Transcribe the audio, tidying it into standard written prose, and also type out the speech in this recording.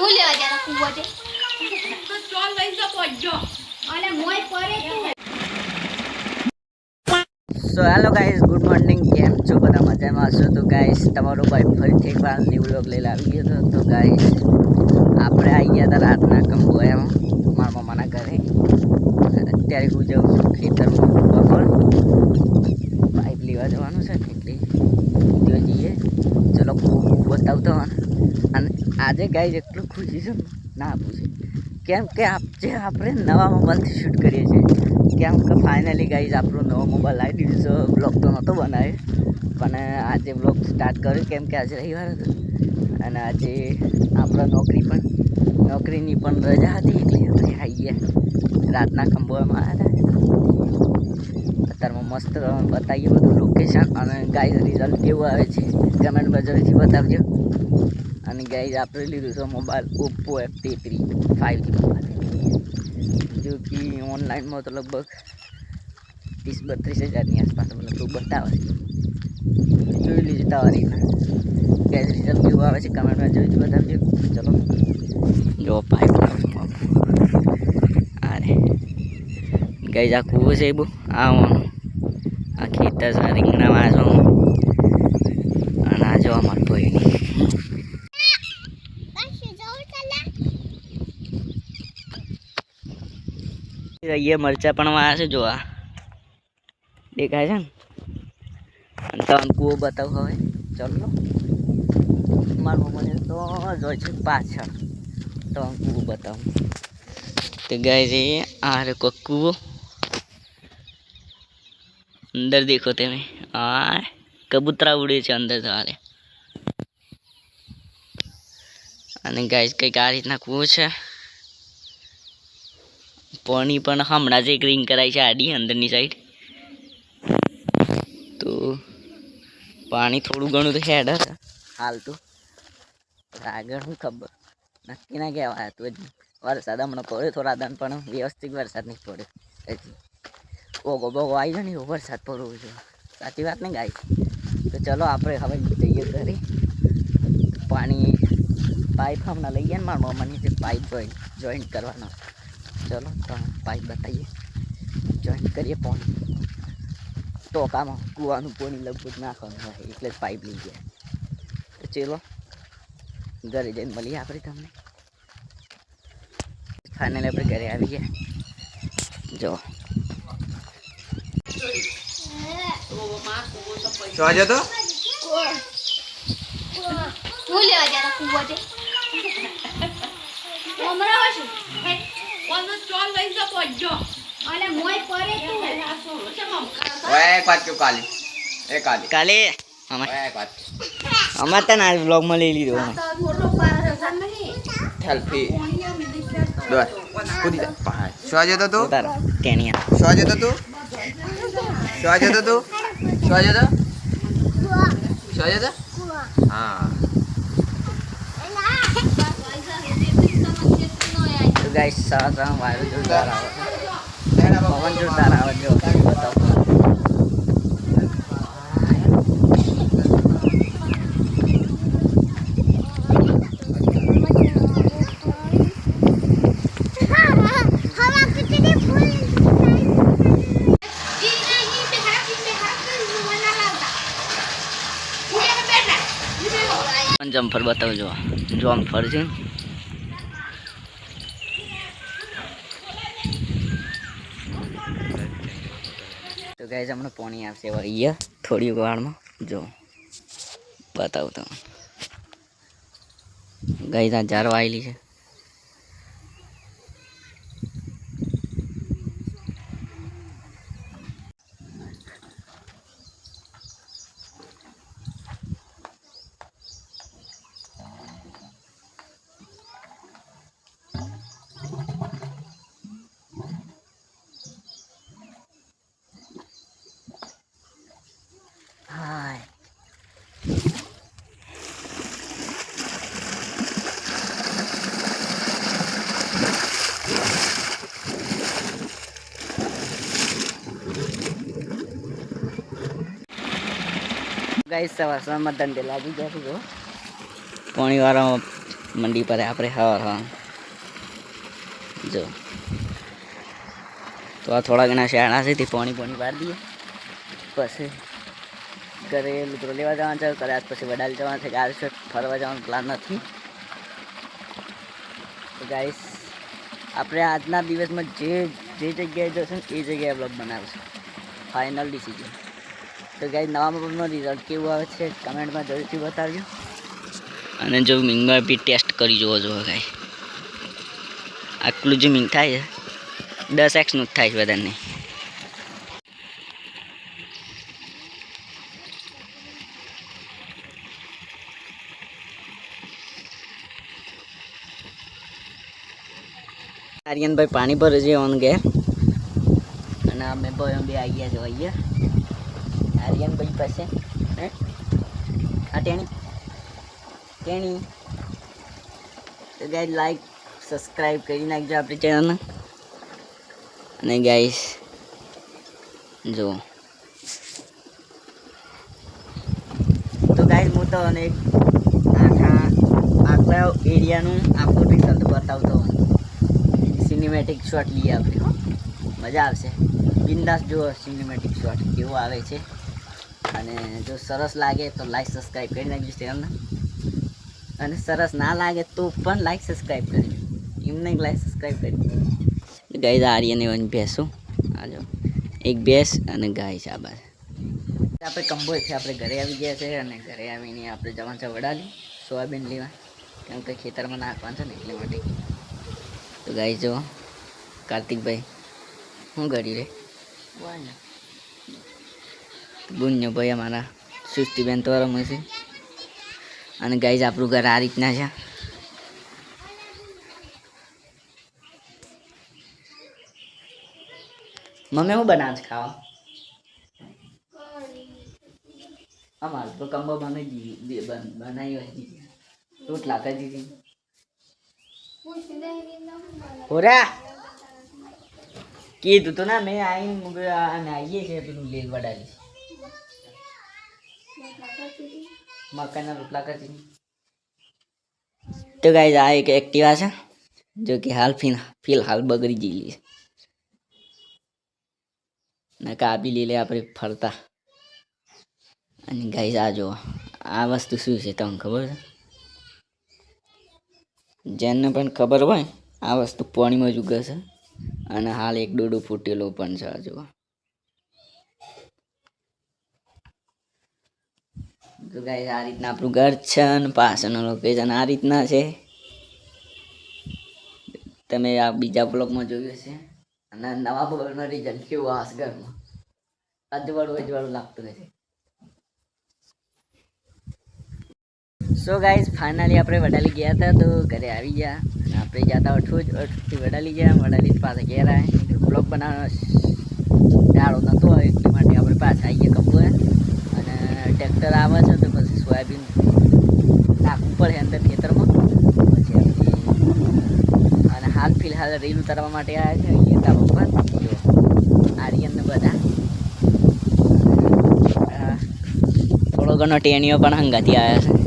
હું લેવા જા કુવો છે તો ચાલ લઈ જા પડજો અલે મોય પરે તું so hello guys good morning કેમ છો બધા મજામાં હશો તો ગાઈસ તમારો ભાઈ ફરીથી એકવાર ન્યૂ વ્લોગ લઈને આવી ગયો હતો તો ગાઈસ આપણે આવી ગયા હતા રાતના કંબોયામાં મારા મમ્માના ઘરે અત્યારે હું જાઉં છું ખેતરમાં બપોર પાઇપ લેવા જવાનું છે એટલે ત્યાં જઈએ ચલો ખૂબ બતાવતો અને આજે ગાઈસ એટલું ખુશી છે ના પૂછે કેમ કે આપણે નવા મોબાઈલથી શૂટ કરીએ છીએ કેમ કે ફાઇનલી ગાઈઝ આપણો નવો મોબાઈલ આવી દીધો છે બ્લોગ તો નહોતો બનાવ્યો પણ આજે બ્લોગ સ્ટાર્ટ કર્યો કેમ કે આજે રવિવાર હતો અને આજે આપણે નોકરીની પણ રજા હતી એટલે આપણે આવી ગયા રાતના ખંભોમાં આવ્યા હતા અત્યારમાં મસ્ત બતાવીએ બધું લોકેશન અને ગાઈઝ રિઝલ્ટ કેવું આવે છે કમેન્ટમાં જરૂરથી બતાવજો અને ગાઈઝ આપણે લીધું છે mobile Oppo F33 5G mobile जो कि ऑनलाइन में तो लगभग 30-32 हज़ार आसपास मतलब बतावे जो लीजिए तवारी गैस रिजल्ट केवुं आवे छे कमेंट में जोईने बतावजो चलो जो पाइप अरे गई आ कूવો છે બહુ આ ખેતર છે રીંગણામાં છો અને આ જો અમાર ભાઈની ये मरचा पण वहाँ से जो आ देखा है तो हमको बताओ हवे चलो मार मम्मा ने तो जो है पाछड़ तो हमको बताओ तो गाइस ये आरे कक्कू अंदर देखो तेमे आ कबूतरा उड़े छे अंदर धारे અને ગાઈસ કઈક આ રીતના કૂવો છે पानी पण हमणा जे ग्रीन कराई छे आडी अंदरनी साइड तो पानी थोड़ू घणुं तो हेड हाल तो आगळ हूँ खबर नक्की ना कहेवाय तो वरसाद हमणो पड्यो थोड़ा दिन पण व्यवस्थित वरसाद नहीं पड्यो हजी ओगो बोगो आई जाए ने एवो वरसाद पड़वो जोईए साची वात ने गाइस तो चलो आपणे हवे जईए घरे पानी पाइप हमणा लई गया ने मारा मम्मानी जे पाइप जॉइंट करवानो चलो तो पाइप बताइए जॉइंट करिए पानी टोका में कुआ पानी लगभग नाखवा एट पाइप ली गया तो चलो घरे जाए मिलीए आप तमने फाइनली अपने घरे आ गए जो तो હું લેવા જા કુવો છે ઓમરા હશું કોનો ચાલ લઈ જા પડજો અલે મોય પરે તું ओए एक बात क्यों काली ए काली काले ओए एक बात અમાર તને આ વ્લોગ માં લઈ લીધો મોટો પાર છે નહીં सेल्फी दो कूदी जा पहाड़ शो आ जाता तू તારા ટેણિયા शो आ जाता तू शो आ जाता तू शो आ जाता शो आ जाता हां तो गाइस सारा वायरल जोरदार आवे पवन जोरदार आवे जो बताओ जम्फर बताओ जो जम्फर है तो गाइस हमने पानी आपसे वही थोड़ी वार में जो बताओ तो गाइस आ जार वायली है हाय गाइस सवार में धंधे लागी गया पानी वाला મંડી પર આપણે હા જો તો આ થોડા ઘણા શેણા છે તે પાણી પાડી દઈએ પછી ઘરે લુગડો લેવા જવાનું છે. કદાચ પછી વડાલી જવાનું છે. ગાડી છે ફરવા જવાનો પ્લાન નથી. તો ગાઈસ આપણે આજના દિવસમાં જે જગ્યાએ જશું એ જગ્યાએ બ્લોગ બનાવશું. Final decision. તો ગાઈસ નવા મોબાઈલનું રિઝલ્ટ કેવું આવે છે કમેન્ટમાં જરૂરથી બતાવજો. અને જો મિંગમાં બી ટેસ્ટ કરી જોવો ગાઈસ. આટલું જે મિંગ થાય છે 10x નું જ થાય છે બધાને. આર્યનભાઈ પાણી ભરે છે ઓન ઘેર અને અમે ભાઈઓ બે આવી ગયા છો અહીંયા આર્યનભાઈ પાસે. આ ટેણી તો ગાઈસ લાઈક સબસ્ક્રાઈબ કરી નાખજો આપણી ચેનલને. અને ગાઈસ જો તો ગાઈસ હું તો અને આખા એરિયાનું આખું રિઝલ્ટ બતાવતો સિનેમેટિક શોટ લઈએ આપણે. મજા આવશે. બિંદાસ જુઓ સિનેમેટિક શોટ કેવો આવે છે. અને જો સરસ લાગે તો લાઈક સબસ્ક્રાઈબ કરી નાખજો ચેનલને. અને સરસ ના લાગે તો પણ લાઈક સબસ્ક્રાઈબ કરજો. એમને લાઈક સબસ્ક્રાઈબ કરી ગાઈસ આર્યને ભેંસો આ જો એક ભેંસ અને ગાય છે. આ બાદ આપણે કંબોય છે આપણે ઘરે આવી ગયા છે. અને ઘરે આવીને આપણે જવાનું છે વડાલી સોયાબીન લેવા. કેમ કે ખેતરમાં નાખવાનું છે ને એટલે માટે. તો ગાઈસ જો કાર્તિકભાઈ શું કરી રે ગુણ્યો ભાઈ અમારા સૃષ્ટિબેન તો રમે છે. અને ગાઈસ આપણું ઘર આ રીતના છે. મમ્મી હું બનાવે છે ખાવા? અમારે તો કંબો બનાવી રોટલા કરી દીધી. હોરા કીધું તો ના મેં આવીએ છે પેલું લેલ વડાલી મકાઈના રોટલા કરતી. તો ગાઈસ આ એક એક્ટિવા છે જો કે હાલ ફિલહાલ બગડી ગયેલી છે. ને કાપી લે આપણે ફરતા. અને ગાઈસ આ જો આ વસ્તુ શું છે તમને ખબર છે? જેને પણ ખબર હોય આ વસ્તુ પાણીમાં જ ઉગે છે. અને હાલ એક ડોડો ફૂટેલો પણ છે. જો તો ગાઈસ આ રીતના આપણું ઘર છે અને પાછળનું લોકેશન આ રીતના છે. તમે આ બીજા બ્લોગમાં જોયું છે. અને નવા બ્લોગનો રિઝલ્ટ કેવું આવશે ઘરમાં અજવાળું લાગતું હશે. સો ગાઈસ ફાઇનલી આપણે વડાલી ગયા હતા તો ઘરે આવી ગયા. અને આપણે જતા અઠથી વડાલી ગયા. વડાલી પાછા ઘેર આવ્યા. બ્લોગ બનાવવાનો ડાળો નહોતો હોય એટલા માટે આપણે પાછા આવીએ કંબોએ. અને ટ્રેક્ટર આવે છે તો પછી સોયાબીન નાખવું પડે અંદર ખેતરમાં. પછી આપણે અને હાલ ફિલહાલ રીલ ઉતારવા માટે આવ્યા છે અહીંયા ધાબા પર. જો આર્યનને બધા થોડો ઘણો ટેણીઓ પણ હંગાથી આવ્યા છે.